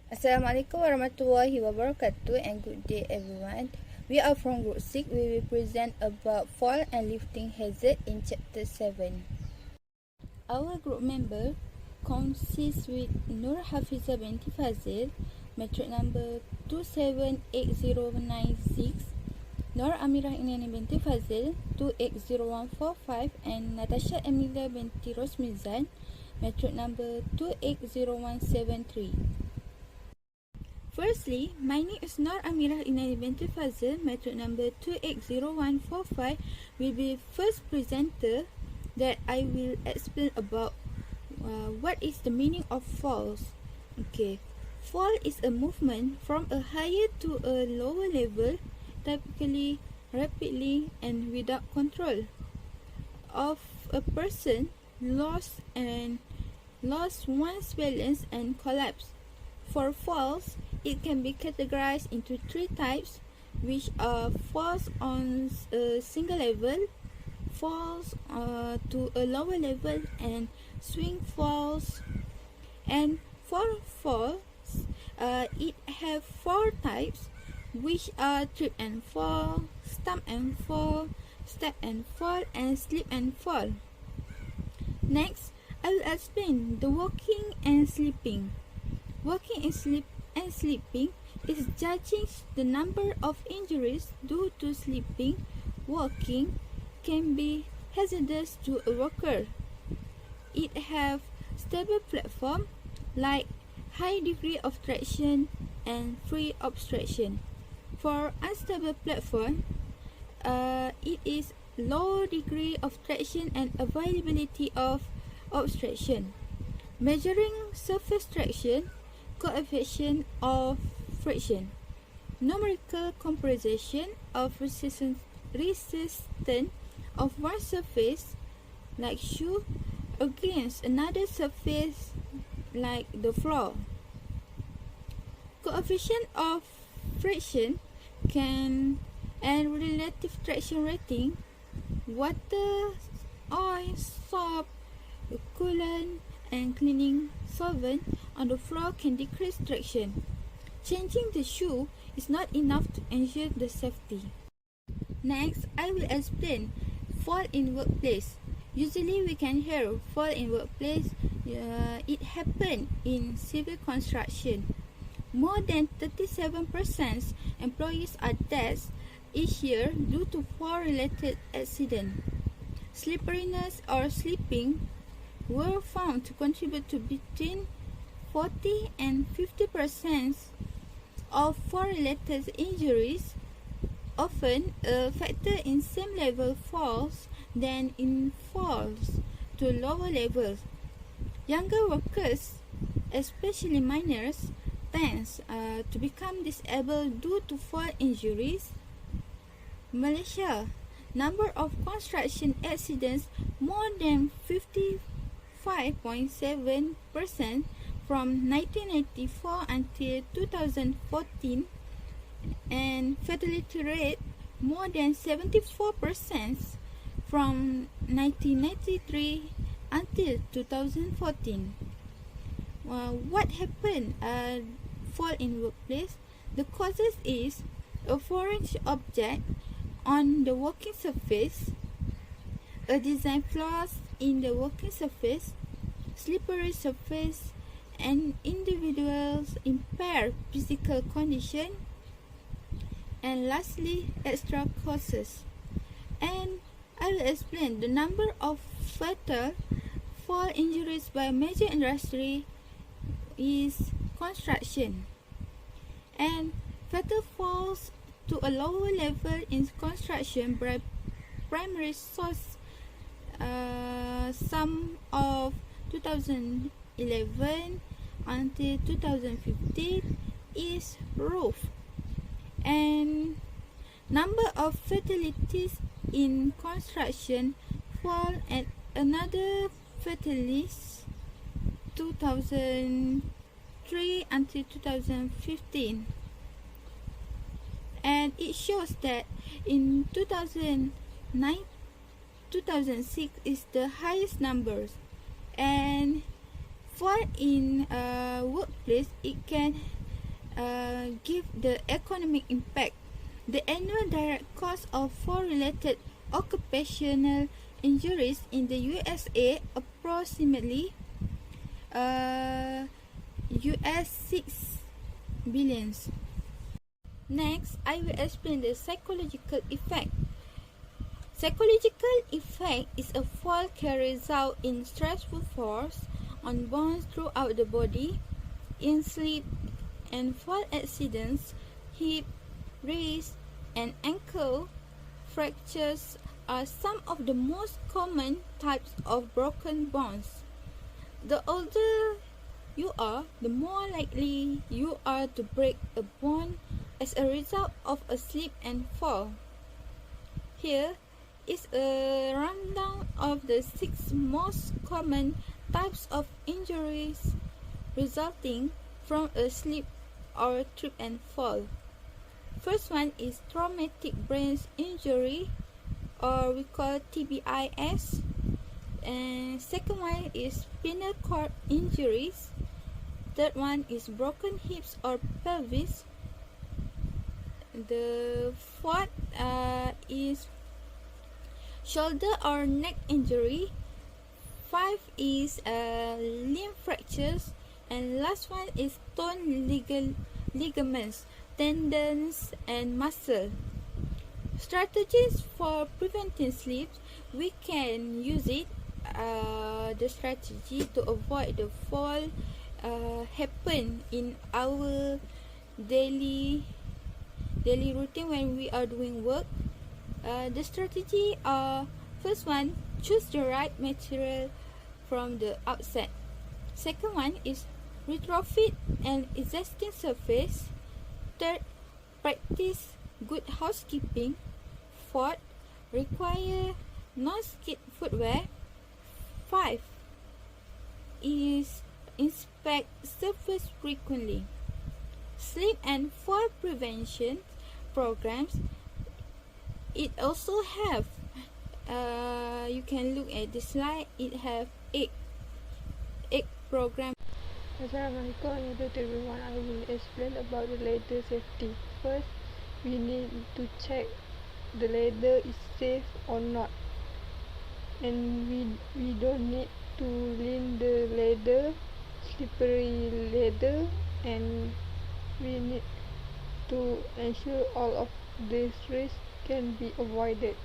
Assalamualaikum warahmatullahi wabarakatuh and good day everyone. We are from Group 6. We will present about fall and lifting hazard in Chapter 7. Our group member consists with Nur Hafiza binti Fazil, metric number 278096, Nur Amirah Inani binti Fazil 280145 and Natasha Emilia binti Rosmizan, metric number 280173. Firstly, my name is Nur Amirah Inani binti Fazil, metric number 280145 will be first presenter that I will explain about what is the meaning of falls. Okay, fall is a movement from a higher to a lower level, typically rapidly and without control of a person lost one's balance and collapse. For falls, it can be categorized into three types, which are falls on a single level, falls to a lower level, and swing falls. And for falls, it have four types, which are trip and fall, stump and fall, step and fall, and slip and fall. Next, I will explain the walking and sleeping. Walking and sleeping is judging the number of injuries due to sleeping. Walking can be hazardous to a walker. It have stable platform like high degree of traction and free obstruction. For unstable platform, it is low degree of traction and availability of obstruction. Measuring surface traction, coefficient of friction, numerical comparison of resistance of one surface like shoe against another surface like the floor. Coefficient of friction and relative traction rating, water, oil, soap, coolant, and cleaning solvent on the floor can decrease traction. Changing the shoe is not enough to ensure the safety. Next, I will explain fall in workplace. Usually we can hear fall in workplace. It happens in civil construction. More than 37% employees are dead each year due to fall-related accident. Slipperiness or slipping were found to contribute to between 40 and 50% of fall-related injuries, often a factor in same level falls than in falls to lower levels. Younger workers, especially minors, tend to become disabled due to fall injuries. Malaysia, number of construction accidents more than 55.7% from 1994 until 2014, and fatality rate more than 74% from 1993 until 2014. What happened? Fall in workplace. The causes is a foreign object on the working surface, a design flaws in the working surface, slippery surface, and individuals impaired physical condition, and lastly, extra causes. And I will explain the number of fatal fall injuries by major industry is construction, and fatal falls to a lower level in construction by primary source. Some of 2011 until 2015 is roof, and number of fatalities in construction fall at another fatalities 2003 until 2015, and it shows that in 2006 is the highest numbers. And for in workplace, it can give the economic impact. The annual direct cost of fall-related occupational injuries in the USA approximately US 6 billions. Next, I will explain the psychological effect. Psychological effect is a fall can result in stressful force on bones throughout the body. In sleep and fall accidents, hip, wrist, and ankle fractures are some of the most common types of broken bones. The older you are, the more likely you are to break a bone as a result of a slip and fall. Here is a rundown of the 6 most common types of injuries resulting from a slip or trip and fall. First one is traumatic brain injury, or we call TBIS. And second one is spinal cord injuries. Third one is broken hips or pelvis. The fourth is shoulder or neck injury. 5 is limb fractures, and last one is torn ligaments, tendons, and muscle. Strategies for preventing slips, we can use it. The strategy to avoid the fall happen in our daily routine when we are doing work. The strategy first one, choose the right material from the outset. Second one is retrofit an existing surface. Third, practice good housekeeping. Fourth, require non-skid footwear. 5 is inspect surface frequently. Slip and fall prevention programs, it also have you can look at the slide, it have 8 program. Assalamualaikum warahmatullahi everyone. I will explain about the ladder safety. First, we need to check the ladder is safe or not, and we don't need to lean the ladder, slippery ladder, and we need to ensure all of these risks can be avoided.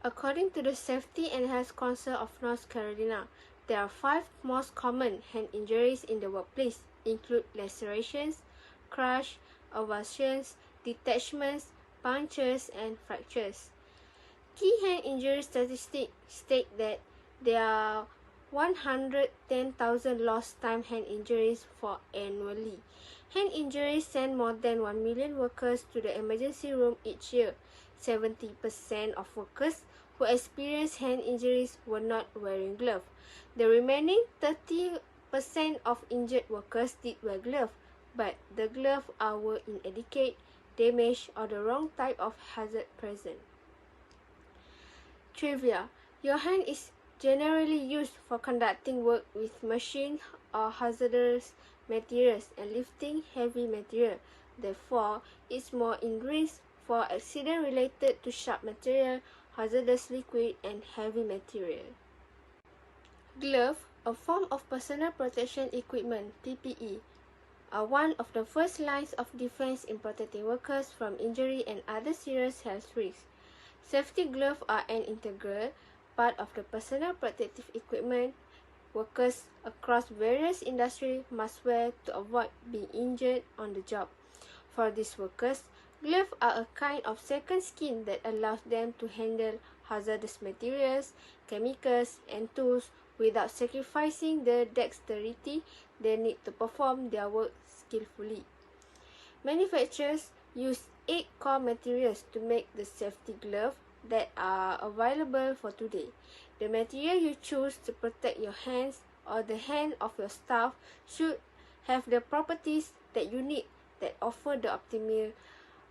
According to the Safety and Health Council of North Carolina, there are 5 most common hand injuries in the workplace, include lacerations, crush, avulsions, detachments, punctures, and fractures. Key hand injury statistics state that there are 110,000 lost time hand injuries for annually. Hand injuries send more than 1 million workers to the emergency room each year. 70% of workers who experienced hand injuries were not wearing gloves. The remaining 30% of injured workers did wear gloves, but the gloves were inadequate, damaged, or the wrong type of hazard present. Trivia: your hand is generally used for conducting work with machine or hazardous materials and lifting heavy material. Therefore, it's more in risk for accident related to sharp material, hazardous liquid, and heavy material. Glove, a form of personal protection equipment, PPE, are one of the first lines of defense in protecting workers from injury and other serious health risks. Safety gloves are an integral part of the personal protective equipment workers across various industries must wear to avoid being injured on the job. For these workers, gloves are a kind of second skin that allows them to handle hazardous materials, chemicals, and tools without sacrificing the dexterity they need to perform their work skillfully. Manufacturers use 8 core materials to make the safety gloves that are available for today. The material you choose to protect your hands or the hand of your staff should have the properties that you need, that offer the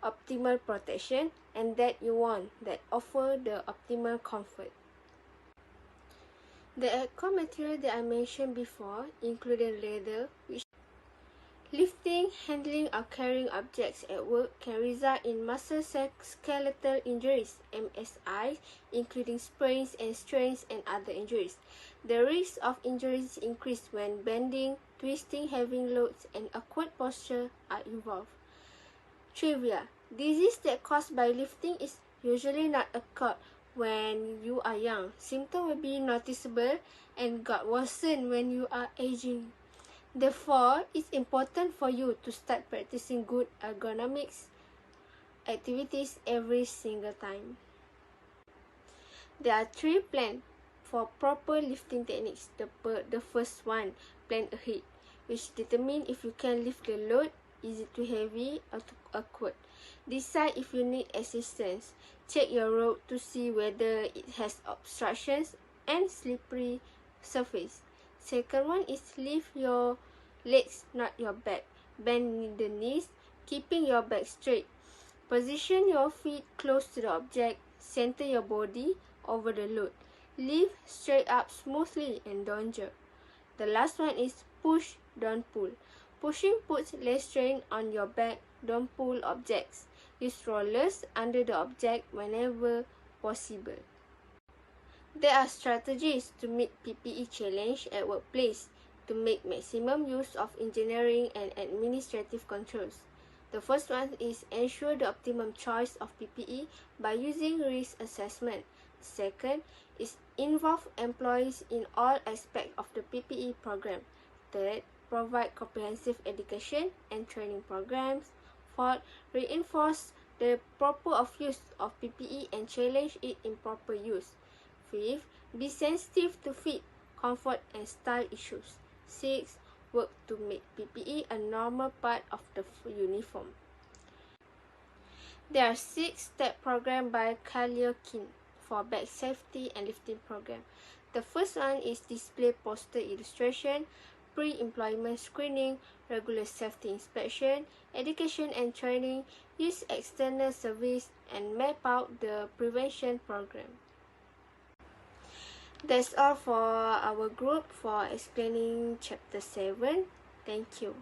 optimal protection, and that you want, that offer the optimal comfort. The core material that I mentioned before included leather, which Lifting, handling, or carrying objects at work can result in musculoskeletal injuries, MSI, including sprains and strains and other injuries. The risk of injuries increase when bending, twisting, having loads, and awkward posture are involved. Trivia: disease that caused by lifting is usually not occurred when you are young. Symptoms will be noticeable and got worsen when you are aging. Therefore, it's important for you to start practicing good ergonomics activities every single time. There are 3 plans for proper lifting techniques. The first one, plan ahead, which determines if you can lift the load, is it too heavy or too awkward. Decide if you need assistance. Check your rope to see whether it has obstructions and slippery surface. Second one is lift your legs, not your back. Bend the knees, keeping your back straight. Position your feet close to the object. Center your body over the load. Lift straight up smoothly and don't jerk. The last one is push, don't pull. Pushing puts less strain on your back. Don't pull objects. Use rollers under the object whenever possible. There are strategies to meet PPE challenge at workplace to make maximum use of engineering and administrative controls. The first one is ensure the optimum choice of PPE by using risk assessment. Second is involve employees in all aspects of the PPE program. Third, provide comprehensive education and training programs. Fourth, reinforce the proper of use of PPE and challenge it in proper use. Fifth, be sensitive to fit, comfort, and style issues. Sixth, work to make PPE a normal part of the uniform. There are 6-step program by Kaliokin for back safety and lifting program. The first one is display poster illustration, pre-employment screening, regular safety inspection, education and training, use external service, and map out the prevention program. That's all for our group for explaining chapter 7. Thank you.